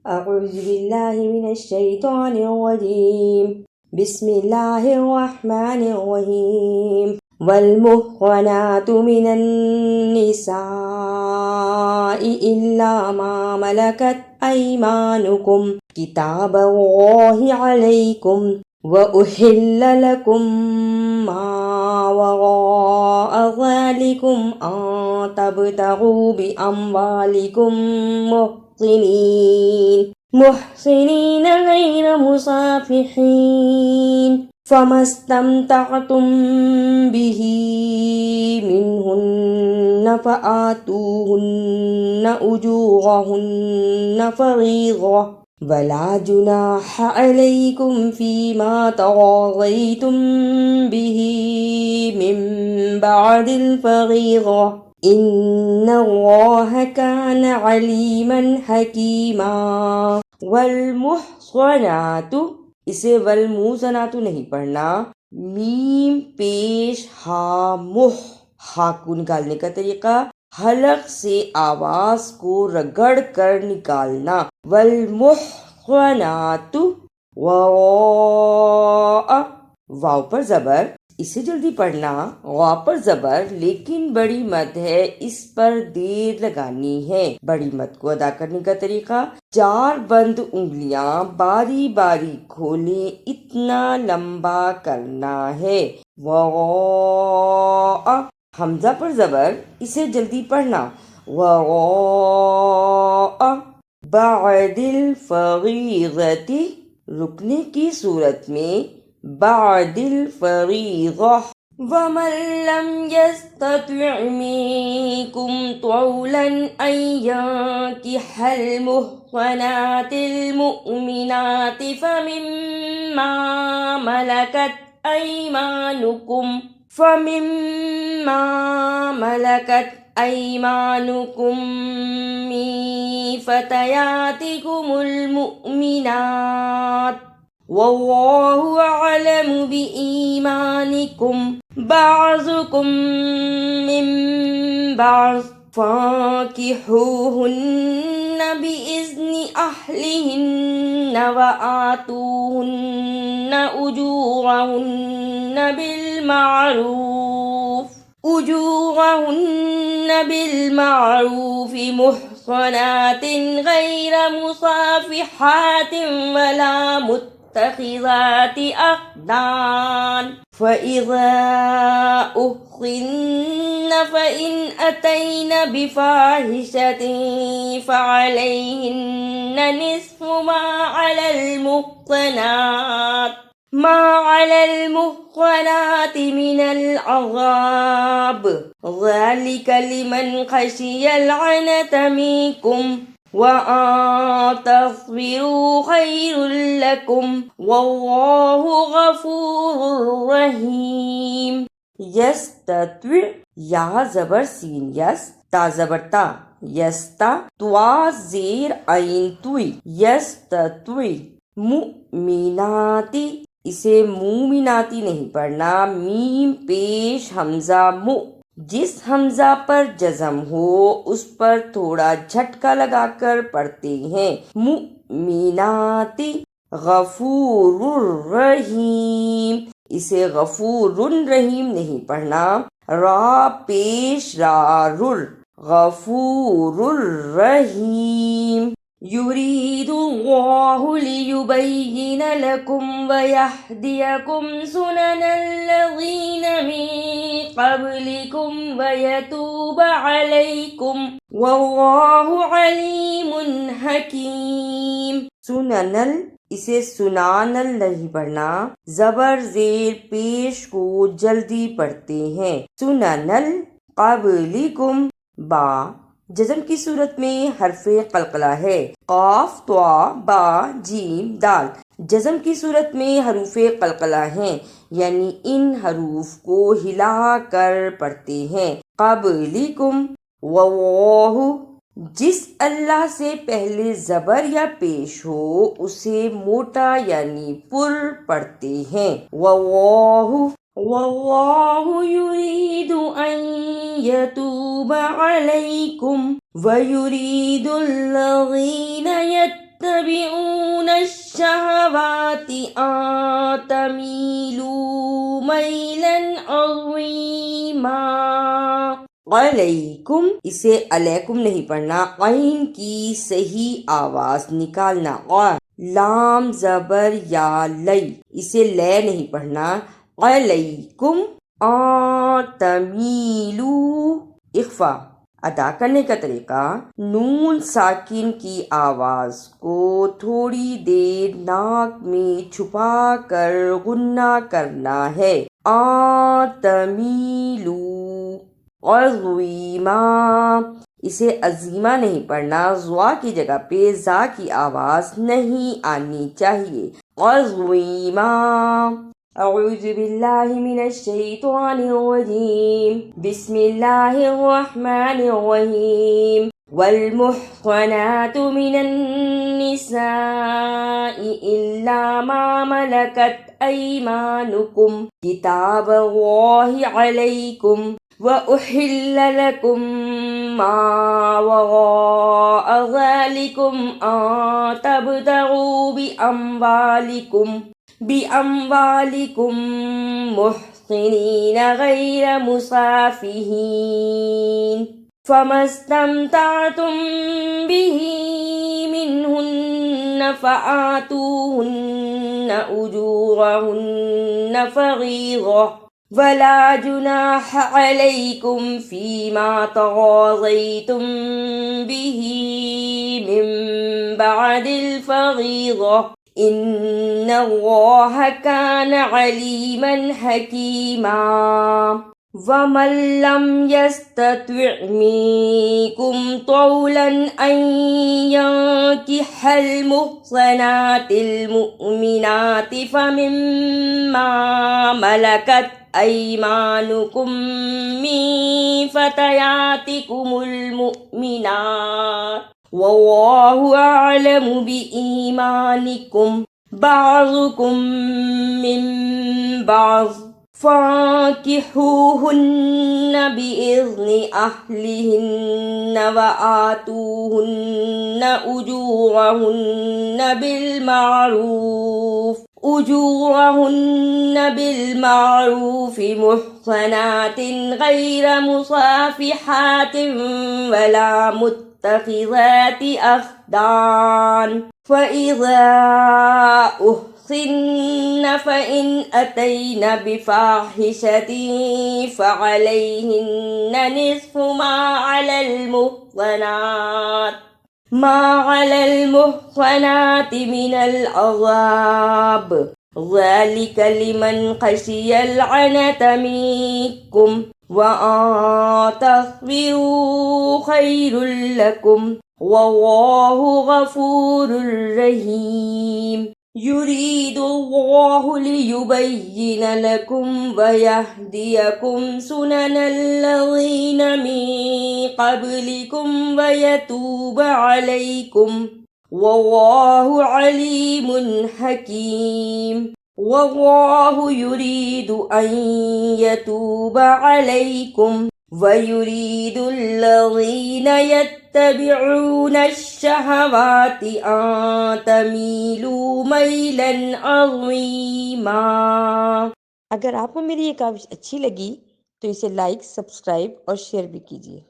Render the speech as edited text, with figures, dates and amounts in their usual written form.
أعوذ بالله من الشيطان الرجيم بسم الله الرحمن الرحيم والمحصنات من النساء إلا ما ملكت أيمانكم كتاب الله عليكم وأحل لكم ما وراء ذلكم أن تبتغوا بأموالكم محصنين غير مسافحين فما استمتعتم به منهن فآتوهن أجورهن فريضة ولا جناح عليكم فيما تراضيتم به من بعد الفريضة إن الله كان عليما حكيما والمحصنات اسے والمحصنات نہیں پڑھنا، میم پیش ہا مح، ہا کو نکالنے کا طریقہ حلق سے آواز کو رگڑ کر نکالنا، والمحصنات واء، واو پر زبر، اسے جلدی پڑھنا، غا پر زبر لیکن بڑی مد ہے، اس پر دیر لگانی ہے۔ بڑی مد کو ادا کرنے کا طریقہ 4 بند انگلیاں باری باری کھولیں، اتنا لمبا کرنا ہے۔ وغا، حمزہ پر زبر، اسے جلدی پڑھنا، وغا بعد الفریضۃ، رکنے کی صورت میں بعد الفریضہ۔ وَمَن لَّمْ يَسْتَطِعْ مِنكُمْ طَوْلًا أَن يَنكِحَ الْمُحْصَنَاتِ الْمُؤْمِنَاتِ فَمِمَّا مَلَكَتْ أَيْمَانُكُم مِّن فَتَيَاتِكُمُ الْمُؤْمِنَاتِ وَاللَّهُ أَعْلَمُ بِإِيمَانِكُمْ بَعْضُكُم مِّن بَعْضٍ فَانكِحُوهُنَّ بِإِذْنِ أَهْلِهِنَّ وَآتُوهُنَّ أُجُورَهُنَّ بِالْمَعْرُوفِ مُحْصَنَاتٍ غَيْرَ مُصَافِحَاتٍ وَلَا مُتَّخِذَاتِ أَخْدَانٍ فَإِذَا أُحْصِنَّ فَإِنْ أَتَيْنَ بِفَاحِشَةٍ فَعَلَيْهِنَّ نِصْفُ مَا عَلَى المحصنات من العذاب ذلك لمن خشي العنة منكم وأن تصبروا خير لكم والله غفور رحيم۔ یستطیع، یا زبر سین یس، تا زبر تا، یستا، توا زیر عین توئی، یستطیع۔ مؤمناتی، اسے مومناتی نہیں پڑھنا، میم پیش حمزہ مو، جس حمزہ پر جزم ہو اس پر تھوڑا جھٹکا لگا کر پڑھتے ہیں، مؤمناتی۔ غفور الرحیم، اسے غفور رحیم نہیں پڑھنا، را پیش را رر، غفور الرحیم۔ يريد الله ليبين لكم ويهديكم سنن الذين من قبلكم ويتوب عليكم والله عليم حكيم۔ سننل، اسے سنانل نہیں پڑھنا، زبر زیر پیش کو جلدی پڑھتے ہیں، سننل قبلکم۔ با، جزم کی صورت میں حرف قلقلہ ہے، قاف طا با جیم دال، جزم کی صورت میں حروف قلقلہ ہیں، یعنی ان حروف کو ہلا کر پڑھتے ہیں، قبلکم۔ واللہ، جس اللہ سے پہلے زبر یا پیش ہو اسے موٹا یعنی پر پڑھتے ہیں، واللہ۔ واللہ یرید ان یتوب علیکم ویرید الذین تتبعون الشهوات أن تميلوا ميلا عظيما. علیکم، اسے علیکم نہیں پڑھنا، عین کی صحیح آواز نکالنا. اور لام زبر یا لئی، اسے لے نہیں پڑھنا. علیکم تمیلو. اخفا ادا کرنے کا طریقہ: نون ساکن کی آواز کو تھوڑی دیر ناک میں چھپا کر غنہ کرنا ہے. تمیلو. اور عظیما، اسے عظیمہ نہیں پڑھنا، زوا کی جگہ پہ زا کی آواز نہیں آنی چاہیے. عظیما. اعوذ باللہ من الشیطان الرجیم. بسم اللہ الرحمن الرحیم. والمحصنات من النساء إلا ما ملكت أيمانكم كتاب الله عليكم وأحل لكم ما وراء ذلكم أن تبتغوا بأموالكم محصنين غير مسافحين فما استمتعتم به منهن فآتوهن أجورهن فريضة ولا جناح عليكم فيما تراضيتم به من بعد الفريضة إن الله كان عليما حكيما. ومن لم يستطع منكم طولا أن ينكح المحصنات المؤمنات فمما ملكت أيمانكم من فتياتكم المؤمنات والله أعلم بإيمانكم بعضكم من بعض فانكحوهن بإذن أهلهن وآتوهن أجورهن بالمعروف محصنات غير مصافحات ولا متخذات أخدان. فإذا أحصن فإن أتين بفاحشة فعليهن نصف ما على المحصنات من العذاب ذلك لمن خشي العنة منكم وأن تصبروا خير لكم والله غفور رحيم. يريد الله ليبين لكم ويهديكم سنن الذين من قبلكم ويتوب عليكم والله عليم حكيم. والله يريد أن يتوب عليكم ويريد الذين يتبعون الشهوات أن تميلوا ميلا عظيما. اگر آپ کو میری یہ کاوش اچھی لگی تو اسے لائک، سبسکرائب اور شیئر بھی کیجیے.